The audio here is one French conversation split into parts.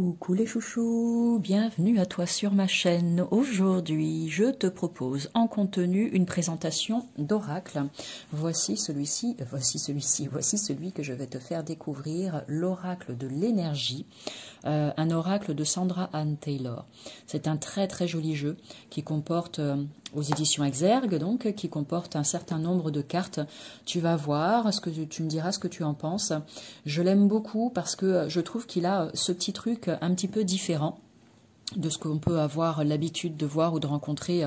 Coucou les chouchous, bienvenue à toi sur ma chaîne. Aujourd'hui, je te propose en contenu une présentation d'oracle. Voici celui que je vais te faire découvrir, l'oracle de l'énergie, un oracle de Sandra Anne Taylor. C'est un très très joli jeu qui comporte, aux éditions Exergue, donc, qui comporte un certain nombre de cartes. Tu vas voir, tu me diras ce que tu en penses. Je l'aime beaucoup parce que je trouve qu'il a ce petit truc un petit peu différent de ce qu'on peut avoir l'habitude de voir ou de rencontrer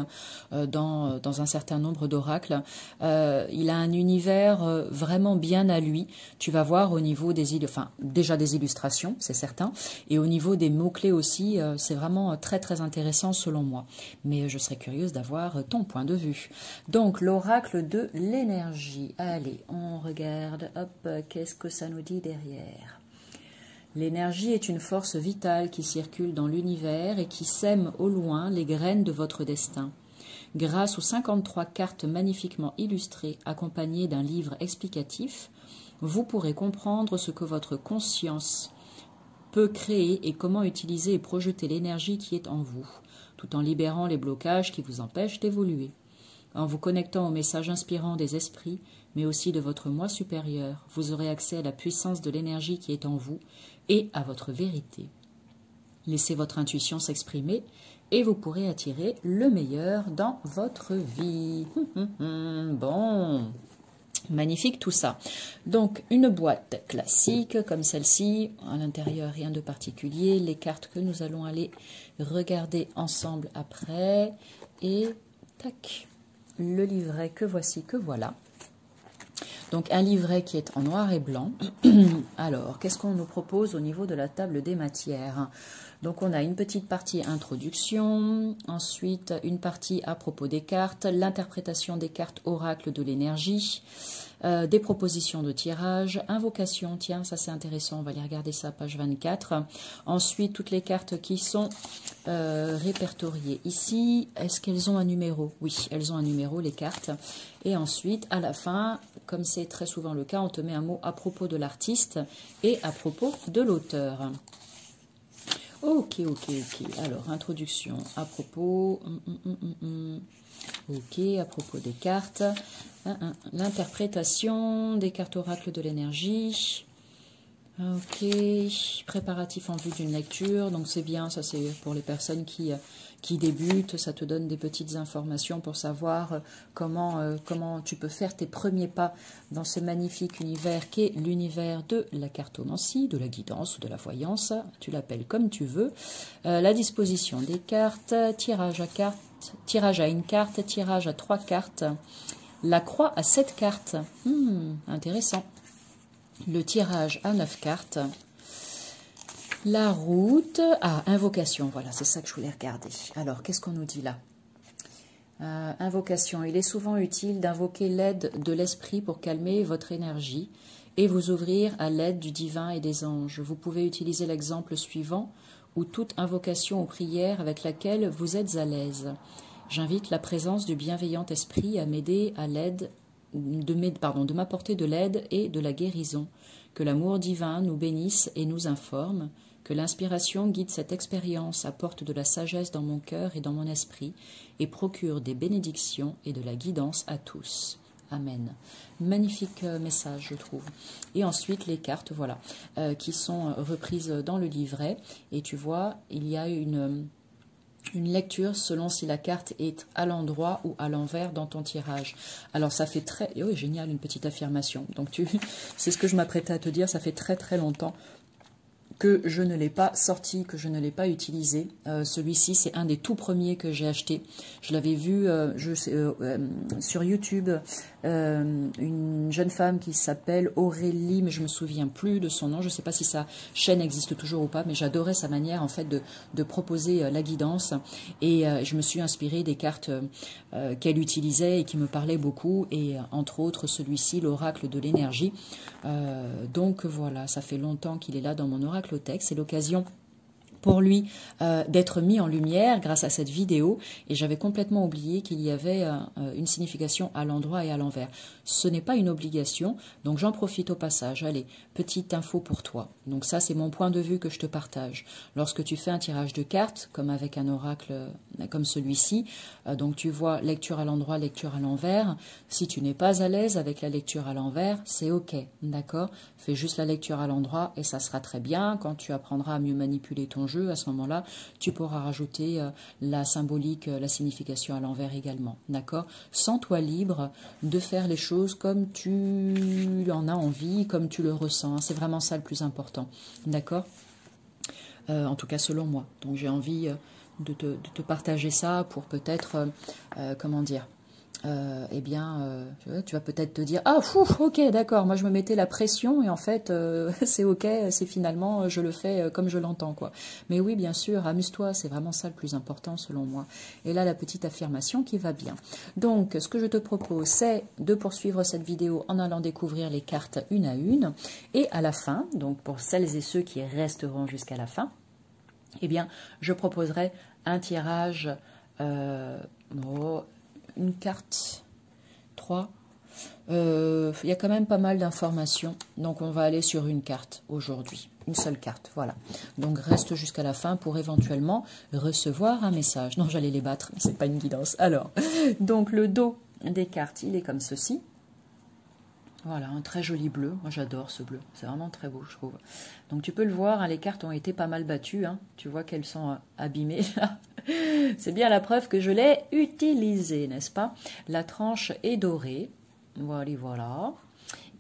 dans un certain nombre d'oracles. Il a un univers vraiment bien à lui. Tu vas voir au niveau déjà des illustrations, c'est certain, et au niveau des mots-clés aussi, c'est vraiment très très intéressant selon moi. Mais je serais curieuse d'avoir ton point de vue. Donc, l'oracle de l'énergie. Allez, on regarde, hop, qu'est-ce que ça nous dit derrière ? L'énergie est une force vitale qui circule dans l'univers et qui sème au loin les graines de votre destin. Grâce aux 53 cartes magnifiquement illustrées accompagnées d'un livre explicatif, vous pourrez comprendre ce que votre conscience peut créer et comment utiliser et projeter l'énergie qui est en vous, tout en libérant les blocages qui vous empêchent d'évoluer. En vous connectant aux messages inspirants des esprits, mais aussi de votre moi supérieur, vous aurez accès à la puissance de l'énergie qui est en vous et à votre vérité. Laissez votre intuition s'exprimer et vous pourrez attirer le meilleur dans votre vie. Bon, magnifique tout ça. Donc, une boîte classique comme celle-ci. À l'intérieur, rien de particulier. Les cartes que nous allons aller regarder ensemble après. Et tac, le livret que voici, que voilà. Donc un livret qui est en noir et blanc. Alors, qu'est-ce qu'on nous propose au niveau de la table des matières? Donc on a une petite partie introduction, ensuite une partie à propos des cartes, l'interprétation des cartes oracle de l'énergie, des propositions de tirage, invocation, tiens ça c'est intéressant, on va aller regarder ça, page 24. Ensuite toutes les cartes qui sont répertoriées ici, est-ce qu'elles ont un numéro? Oui, elles ont un numéro les cartes. Et ensuite à la fin, comme c'est très souvent le cas, on te met un mot à propos de l'artiste et à propos de l'auteur. Ok. Alors, introduction à propos. Ok, à propos des cartes. L'interprétation des cartes oracles de l'énergie. Ok, préparatif en vue d'une lecture. Donc, c'est bien, ça c'est pour les personnes qui débutent. Ça te donne des petites informations pour savoir comment tu peux faire tes premiers pas dans ce magnifique univers qu'est l'univers de la cartomancie, de la guidance ou de la voyance. Tu l'appelles comme tu veux. La disposition des cartes, tirage à une carte, tirage à 3 cartes. La croix à 7 cartes. Intéressant. Le tirage à 9 cartes. La route à invocation. Voilà, c'est ça que je voulais regarder. Alors, qu'est-ce qu'on nous dit là? Invocation. Il est souvent utile d'invoquer l'aide de l'esprit pour calmer votre énergie et vous ouvrir à l'aide du divin et des anges. Vous pouvez utiliser l'exemple suivant ou toute invocation ou prière avec laquelle vous êtes à l'aise. J'invite la présence du bienveillant esprit à m'aider à l'aide de m'apporter de l'aide et de la guérison. Que l'amour divin nous bénisse et nous informe. Que l'inspiration guide cette expérience, apporte de la sagesse dans mon cœur et dans mon esprit et procure des bénédictions et de la guidance à tous. Amen. Magnifique message, je trouve. Et ensuite, les cartes, voilà, qui sont reprises dans le livret. Et tu vois, il y a une lecture selon si la carte est à l'endroit ou à l'envers dans ton tirage. Alors ça fait très... Oh, génial, une petite affirmation. Donc c'est ce que je m'apprêtais à te dire, ça fait très très longtemps que je ne l'ai pas sorti, que je ne l'ai pas utilisé. Celui-ci, c'est un des tout premiers que j'ai acheté. Je l'avais vu sur YouTube, une jeune femme qui s'appelle Aurélie, mais je me souviens plus de son nom. Je ne sais pas si sa chaîne existe toujours ou pas, mais j'adorais sa manière en fait de proposer la guidance. Et je me suis inspirée des cartes qu'elle utilisait et qui me parlaient beaucoup. Et entre autres, celui-ci, l'oracle de l'énergie. Donc voilà, ça fait longtemps qu'il est là dans mon oraclothèque. C'est l'occasion pour lui d'être mis en lumière grâce à cette vidéo, et j'avais complètement oublié qu'il y avait une signification à l'endroit et à l'envers. Ce n'est pas une obligation, donc j'en profite au passage. Allez, petite info pour toi. Donc ça, c'est mon point de vue que je te partage. Lorsque tu fais un tirage de cartes, comme avec un oracle comme celui-ci, donc tu vois lecture à l'endroit, lecture à l'envers. Si tu n'es pas à l'aise avec la lecture à l'envers, c'est ok, d'accord? Fais juste la lecture à l'endroit et ça sera très bien. Quand tu apprendras à mieux manipuler ton jeu, à ce moment-là, tu pourras rajouter la symbolique, la signification à l'envers également, d'accord? Sens-toi libre de faire les choses comme tu en as envie, comme tu le ressens. C'est vraiment ça le plus important, d'accord? En tout cas, selon moi. Donc, j'ai envie de te partager ça pour peut-être, comment dire, eh bien, tu vas peut-être te dire, ah, fou, ok, d'accord, moi je me mettais la pression et en fait, c'est ok, c'est finalement, je le fais comme je l'entends, quoi. Mais oui, bien sûr, amuse-toi, c'est vraiment ça le plus important selon moi. Et là, la petite affirmation qui va bien. Donc, ce que je te propose, c'est de poursuivre cette vidéo en allant découvrir les cartes une à une. Et à la fin, donc pour celles et ceux qui resteront jusqu'à la fin, eh bien, je proposerai un tirage, une carte, 3. Il y a quand même pas mal d'informations, donc on va aller sur une carte aujourd'hui, une seule carte, voilà. Donc reste jusqu'à la fin pour éventuellement recevoir un message. Non, j'allais les battre, mais c'est pas une guidance. Alors, donc le dos des cartes, il est comme ceci. Voilà, un très joli bleu. Moi, j'adore ce bleu. C'est vraiment très beau, je trouve. Donc, tu peux le voir, hein, les cartes ont été pas mal battues. Hein. Tu vois qu'elles sont abîmées. C'est bien la preuve que je l'ai utilisée, n'est-ce pas? La tranche est dorée. Voilà, voilà.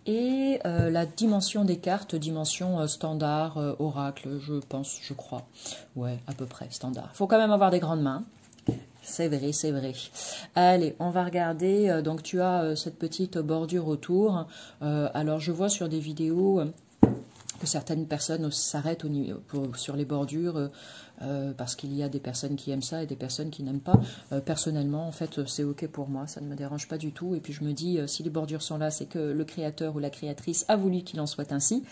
Et la dimension des cartes, dimension standard, oracle, je pense, je crois. Ouais, à peu près, standard. Il faut quand même avoir des grandes mains. C'est vrai, c'est vrai. Allez, on va regarder. Donc, tu as cette petite bordure autour. Alors, je vois sur des vidéos que certaines personnes s'arrêtent sur les bordures parce qu'il y a des personnes qui aiment ça et des personnes qui n'aiment pas. Personnellement, en fait, c'est ok pour moi. Ça ne me dérange pas du tout. Et puis, je me dis, si les bordures sont là, c'est que le créateur ou la créatrice a voulu qu'il en soit ainsi.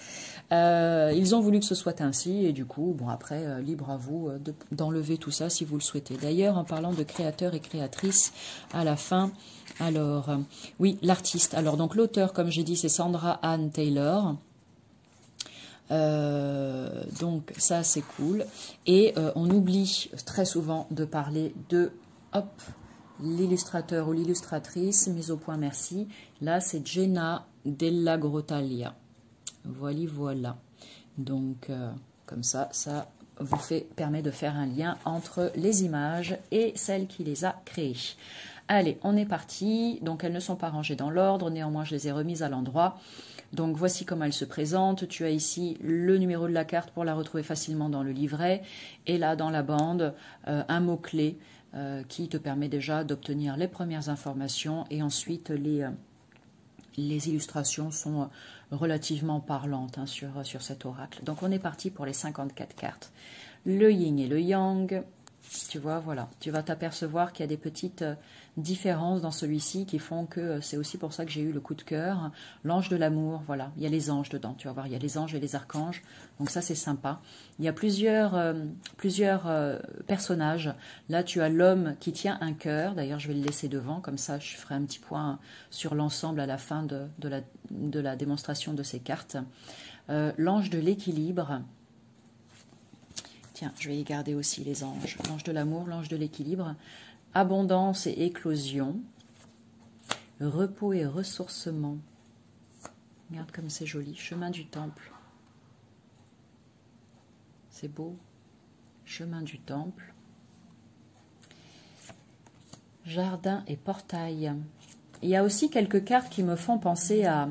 Ils ont voulu que ce soit ainsi. Et du coup, bon, après, libre à vous d'enlever tout ça si vous le souhaitez. D'ailleurs, en parlant de créateur et créatrice, à la fin, alors, oui, l'artiste. Alors, donc, l'auteur, comme j'ai dit, c'est Sandra Anne Taylor. Donc ça c'est cool et on oublie très souvent de parler de l'illustrateur ou l'illustratrice, mise au point merci. Là c'est Jenna Della Grottaglia. Voilà. Donc comme ça vous permet de faire un lien entre les images et celle qui les a créées. Allez, on est parti. Donc elles ne sont pas rangées dans l'ordre, néanmoins je les ai remises à l'endroit. Donc voici comment elle se présente. Tu as ici le numéro de la carte pour la retrouver facilement dans le livret. Et là, dans la bande, un mot-clé qui te permet déjà d'obtenir les premières informations. Et ensuite, les illustrations sont relativement parlantes hein, sur cet oracle. Donc on est parti pour les 54 cartes. Le yin et le yang. Tu vois, voilà, tu vas t'apercevoir qu'il y a des petites différences dans celui-ci qui font que c'est aussi pour ça que j'ai eu le coup de cœur. L'ange de l'amour, voilà, il y a les anges dedans, tu vas voir, il y a les anges et les archanges, donc ça c'est sympa. Il y a plusieurs personnages. Là, tu as l'homme qui tient un cœur, d'ailleurs je vais le laisser devant, comme ça je ferai un petit point sur l'ensemble à la fin de la démonstration de ces cartes. L'ange de l'équilibre. Tiens, je vais y garder aussi les anges. L'ange de l'amour, l'ange de l'équilibre. Abondance et éclosion. Repos et ressourcement. Regarde comme c'est joli. Chemin du temple. C'est beau. Chemin du temple. Jardin et portail. Il y a aussi quelques cartes qui me font penser à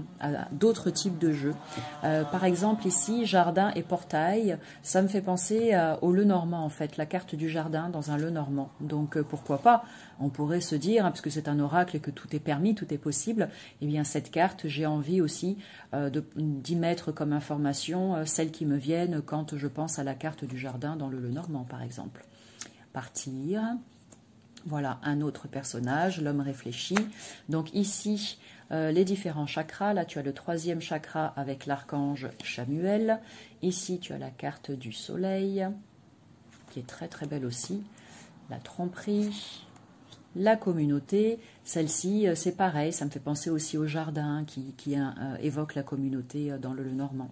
d'autres types de jeux. Par exemple, ici, jardin et portail, ça me fait penser au Lenormand, en fait, la carte du jardin dans un Lenormand. Donc, pourquoi pas? On pourrait se dire, hein, parce que c'est un oracle et que tout est permis, tout est possible, eh bien, cette carte, j'ai envie aussi d'y mettre comme information celles qui me viennent quand je pense à la carte du jardin dans le Lenormand, par exemple. Partir. Voilà, un autre personnage, l'homme réfléchi. Donc ici, les différents chakras. Là, tu as le 3e chakra avec l'archange Chamuel. Ici, tu as la carte du soleil. qui est très très belle aussi. La tromperie, la communauté. Celle-ci, c'est pareil, ça me fait penser aussi au jardin qui évoque la communauté dans le Normand.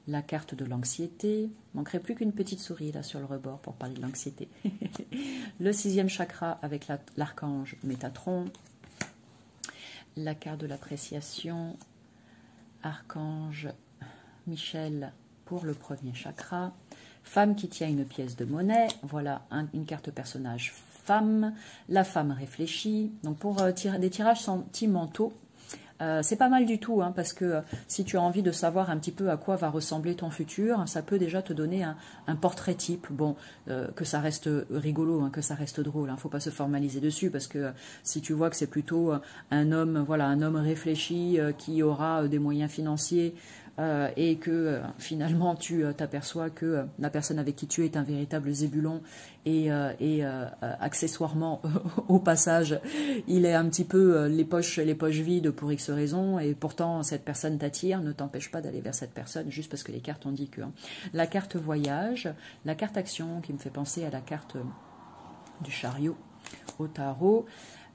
La carte de l'anxiété. Il manquerait plus qu'une petite souris là sur le rebord pour parler de l'anxiété. Le 6e chakra avec l'archange Métatron. La carte de l'appréciation. Archange Michel pour le 1er chakra. Femme qui tient une pièce de monnaie. Voilà une carte personnage femme. La femme réfléchie. Donc pour des tirages sentimentaux, c'est pas mal du tout, hein, parce que si tu as envie de savoir un petit peu à quoi va ressembler ton futur, ça peut déjà te donner un portrait type. Bon, que ça reste rigolo, hein, que ça reste drôle, hein, faut pas se formaliser dessus, parce que si tu vois que c'est plutôt un homme, voilà, un homme réfléchi qui aura des moyens financiers, et que finalement tu t'aperçois que la personne avec qui tu es un véritable zébulon et accessoirement au passage il est un petit peu les poches vides pour X raisons, et pourtant cette personne t'attire, ne t'empêche pas d'aller vers cette personne juste parce que les cartes ont dit que. La carte voyage, la carte action qui me fait penser à la carte du chariot au tarot.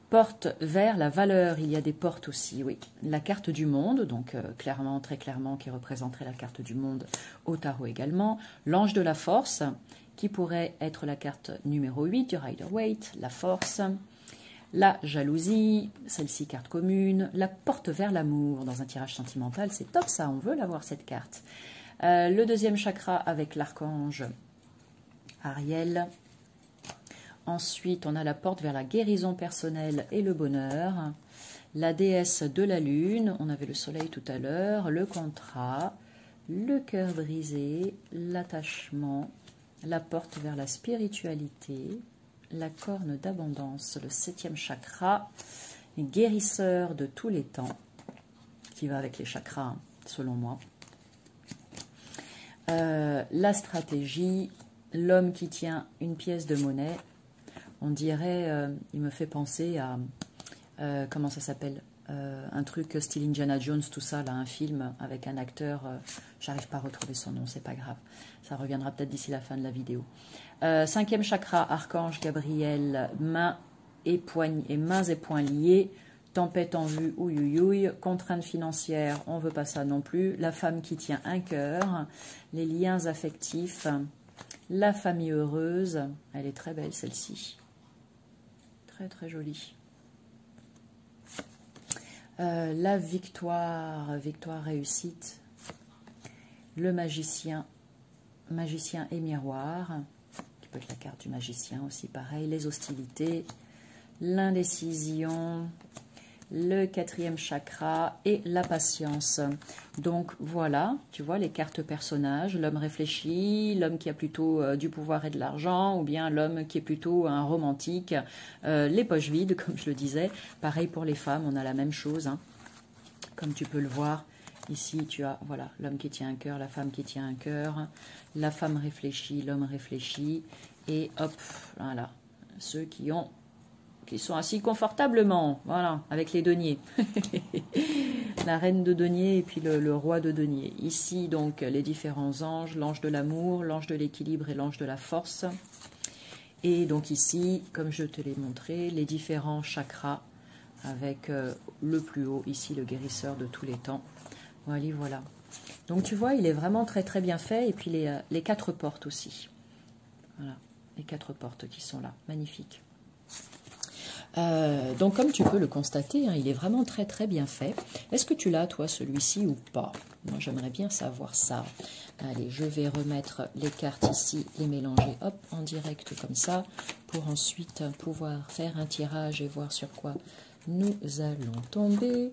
Porte vers la valeur, il y a des portes aussi, oui. La carte du monde, donc clairement, très clairement, qui représenterait la carte du monde au tarot également. L'ange de la force, qui pourrait être la carte numéro 8 du Rider-Waite, la force. La jalousie, celle-ci carte commune. La porte vers l'amour, dans un tirage sentimental, c'est top ça, on veut l'avoir cette carte. Le 2e chakra avec l'archange Ariel. Ensuite, on a la porte vers la guérison personnelle et le bonheur. La déesse de la lune, on avait le soleil tout à l'heure, le contrat, le cœur brisé, l'attachement, la porte vers la spiritualité, la corne d'abondance, le 7e chakra, guérisseur de tous les temps, qui va avec les chakras, selon moi. La stratégie, l'homme qui tient une pièce de monnaie. On dirait, il me fait penser à, comment ça s'appelle, un truc style Indiana Jones, tout ça, là, un film avec un acteur, j'arrive pas à retrouver son nom, c'est pas grave, ça reviendra peut-être d'ici la fin de la vidéo. 5e chakra, archange Gabriel, mains et poings liés, tempête en vue, ouïouïouï, contrainte financière, on veut pas ça non plus, la femme qui tient un cœur, les liens affectifs, la famille heureuse, elle est très belle celle-ci. Très très jolie. La victoire, réussite. Le magicien et miroir, qui peut être la carte du magicien aussi, pareil. Les hostilités, l'indécision, le 4e chakra et la patience. Donc voilà, tu vois les cartes personnages, l'homme réfléchi, l'homme qui a plutôt du pouvoir et de l'argent, ou bien l'homme qui est plutôt un romantique, les poches vides, comme je le disais. Pareil pour les femmes, on a la même chose, hein. Comme tu peux le voir, ici tu as voilà l'homme qui tient un cœur, la femme qui tient un cœur, la femme réfléchit, l'homme réfléchit, et hop, voilà, ceux qui sont assis confortablement, voilà, avec les deniers. La reine de denier et puis le roi de denier. Ici, donc, les différents anges, l'ange de l'amour, l'ange de l'équilibre et l'ange de la force. Et donc ici, comme je te l'ai montré, les différents chakras, avec le plus haut, ici, le guérisseur de tous les temps. Voilà, voilà. Donc, tu vois, il est vraiment très, très bien fait. Et puis, les 4 portes aussi. Voilà, les 4 portes qui sont là. Magnifiques. Donc comme tu peux le constater, hein, il est vraiment très très bien fait. Est-ce que tu l'as toi celui-ci ou pas? Moi j'aimerais bien savoir ça. Allez, je vais remettre les cartes ici, les mélanger hop en direct comme ça, pour ensuite pouvoir faire un tirage et voir sur quoi nous allons tomber.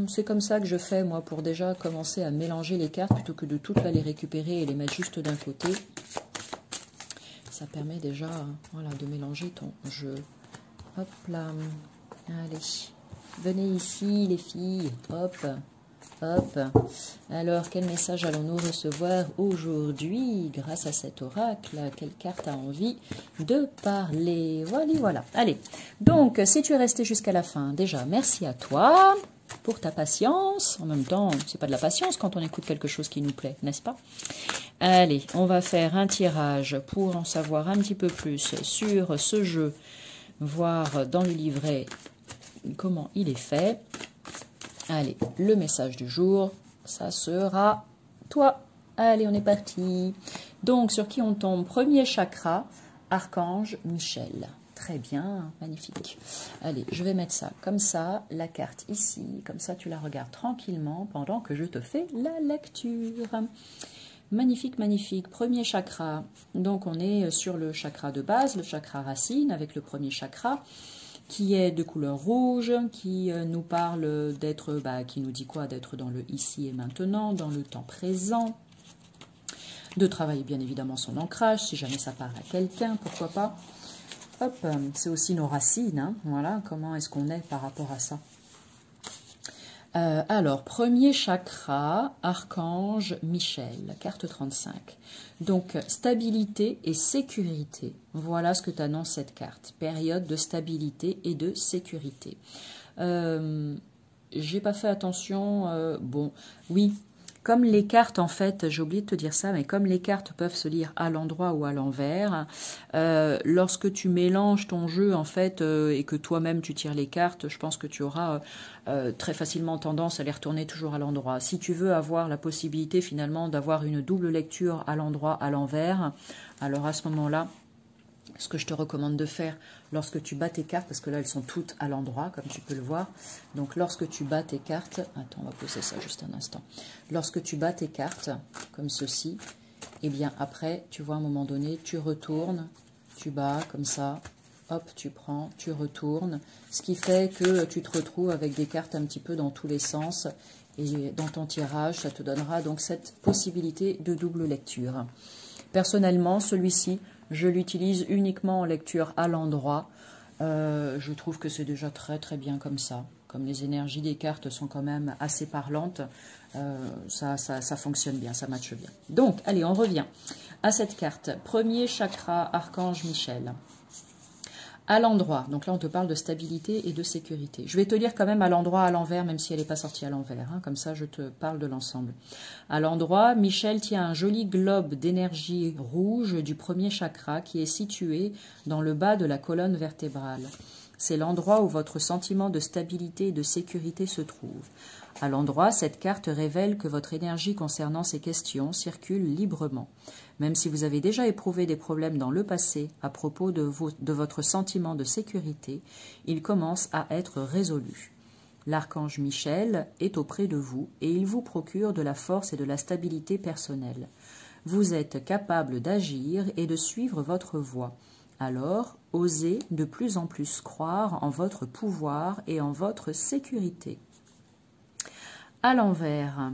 C'est comme ça que je fais moi pour déjà commencer à mélanger les cartes plutôt que de toutes les récupérer et les mettre juste d'un côté. Ça permet déjà voilà, de mélanger ton jeu. Hop là. Allez. Venez ici les filles. Hop. Hop. Alors, quel message allons-nous recevoir aujourd'hui grâce à cet oracle? Quelle carte a envie de parler? Voilà, voilà. Allez. Donc, si tu es resté jusqu'à la fin, déjà, merci à toi. pour ta patience. En même temps, c'est pas de la patience quand on écoute quelque chose qui nous plaît, n'est-ce pas? Allez, on va faire un tirage pour en savoir un petit peu plus sur ce jeu, voir dans le livret comment il est fait. Allez, le message du jour, ça sera toi. Allez, on est parti. Donc, sur qui on tombe? Premier chakra, Archange Michel. Très bien, magnifique. Allez, je vais mettre ça comme ça, la carte ici, comme ça tu la regardes tranquillement pendant que je te fais la lecture. Magnifique, magnifique. Premier chakra, donc on est sur le chakra de base, le chakra racine avec le premier chakra qui est de couleur rouge, qui nous parle d'être, qui nous dit quoi? D'être dans le ici et maintenant, dans le temps présent, de travailler bien évidemment son ancrage, si jamais ça parle à quelqu'un, pourquoi pas. Hop, c'est aussi nos racines, hein, voilà, comment est-ce qu'on est par rapport à ça. Alors, premier chakra, Archange Michel, carte 35. Donc, stabilité et sécurité. Voilà ce que t'annonce cette carte. Période de stabilité et de sécurité. J'ai pas fait attention. Bon, oui. Comme les cartes, en fait, j'ai oublié de te dire ça, mais comme les cartes peuvent se lire à l'endroit ou à l'envers, lorsque tu mélanges ton jeu, en fait, et que toi-même tu tires les cartes, je pense que tu auras très facilement tendance à les retourner toujours à l'endroit. Si tu veux avoir la possibilité, finalement, d'avoir une double lecture à l'endroit, à l'envers, alors à ce moment-là, ce que je te recommande de faire lorsque tu bats tes cartes, parce que là elles sont toutes à l'endroit comme tu peux le voir, donc lorsque tu bats tes cartes, attends on va poser ça juste un instant, lorsque tu bats tes cartes comme ceci, et bien après tu vois à un moment donné tu retournes, tu bats comme ça, hop tu prends, tu retournes, ce qui fait que tu te retrouves avec des cartes un petit peu dans tous les sens, et dans ton tirage ça te donnera donc cette possibilité de double lecture. Personnellement celui-ci je l'utilise uniquement en lecture à l'endroit. Je trouve que c'est déjà très très bien comme ça. Comme les énergies des cartes sont quand même assez parlantes, ça fonctionne bien, ça matche bien. Donc, allez, on revient à cette carte. Premier chakra, Archange Michel. À l'endroit, donc là on te parle de stabilité et de sécurité. Je vais te lire quand même à l'endroit à l'envers, même si elle n'est pas sortie à l'envers, hein, comme ça je te parle de l'ensemble. À l'endroit, Michel tient un joli globe d'énergie rouge du premier chakra qui est situé dans le bas de la colonne vertébrale. C'est l'endroit où votre sentiment de stabilité et de sécurité se trouve. À l'endroit, cette carte révèle que votre énergie concernant ces questions circule librement. Même si vous avez déjà éprouvé des problèmes dans le passé à propos de votre sentiment de sécurité, il commence à être résolu. L'archange Michel est auprès de vous et il vous procure de la force et de la stabilité personnelle. Vous êtes capable d'agir et de suivre votre voie. Alors, osez de plus en plus croire en votre pouvoir et en votre sécurité. À l'envers.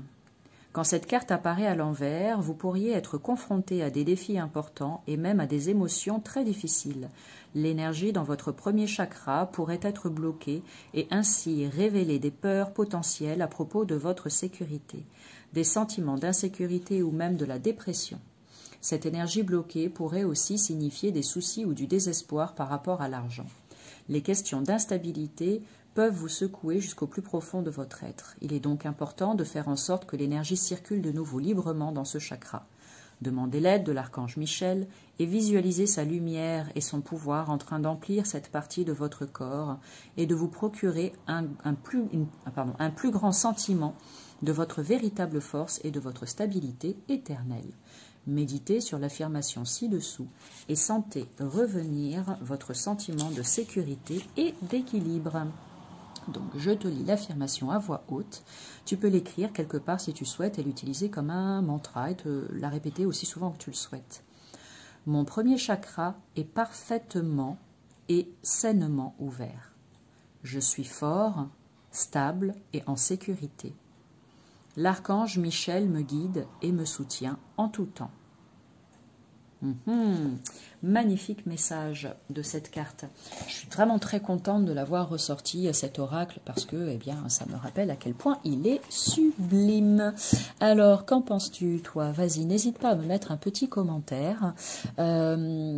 Quand cette carte apparaît à l'envers, vous pourriez être confronté à des défis importants et même à des émotions très difficiles. L'énergie dans votre premier chakra pourrait être bloquée et ainsi révéler des peurs potentielles à propos de votre sécurité, des sentiments d'insécurité ou même de la dépression. Cette énergie bloquée pourrait aussi signifier des soucis ou du désespoir par rapport à l'argent. Les questions d'instabilité peuvent vous secouer jusqu'au plus profond de votre être. Il est donc important de faire en sorte que l'énergie circule de nouveau librement dans ce chakra. Demandez l'aide de l'archange Michel et visualisez sa lumière et son pouvoir en train d'emplir cette partie de votre corps et de vous procurer un plus grand sentiment de votre véritable force et de votre stabilité éternelle. Méditez sur l'affirmation ci-dessous et sentez revenir votre sentiment de sécurité et d'équilibre. Donc, je te lis l'affirmation à voix haute. Tu peux l'écrire quelque part si tu souhaites et l'utiliser comme un mantra et te la répéter aussi souvent que tu le souhaites. Mon premier chakra est parfaitement et sainement ouvert. Je suis fort, stable et en sécurité. L'archange Michel me guide et me soutient en tout temps. magnifique message de cette carte. Je suis vraiment très contente de l'avoir ressorti, cet oracle, parce que eh bien, ça me rappelle à quel point il est sublime. Alors, qu'en penses-tu, toi? Vas-y, n'hésite pas à me mettre un petit commentaire.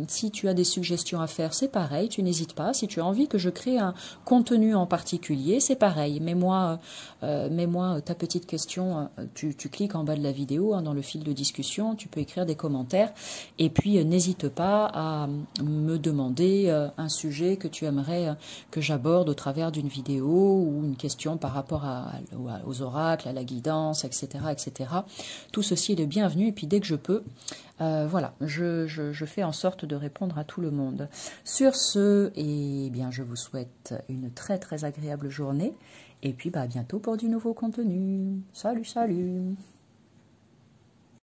Si tu as des suggestions à faire, c'est pareil, tu n'hésites pas. Si tu as envie que je crée un contenu en particulier, c'est pareil. Mets-moi ta petite question, tu cliques en bas de la vidéo, hein, dans le fil de discussion, tu peux écrire des commentaires. Et puis, n'hésite pas à me demander un sujet que tu aimerais que j'aborde au travers d'une vidéo ou une question par rapport aux oracles, à la guidance, etc., etc. Tout ceci est le bienvenu. Et puis, dès que je peux, voilà, je fais en sorte de répondre à tout le monde. Sur ce, eh bien, je vous souhaite une très très agréable journée. Et puis, à bientôt pour du nouveau contenu. Salut, salut!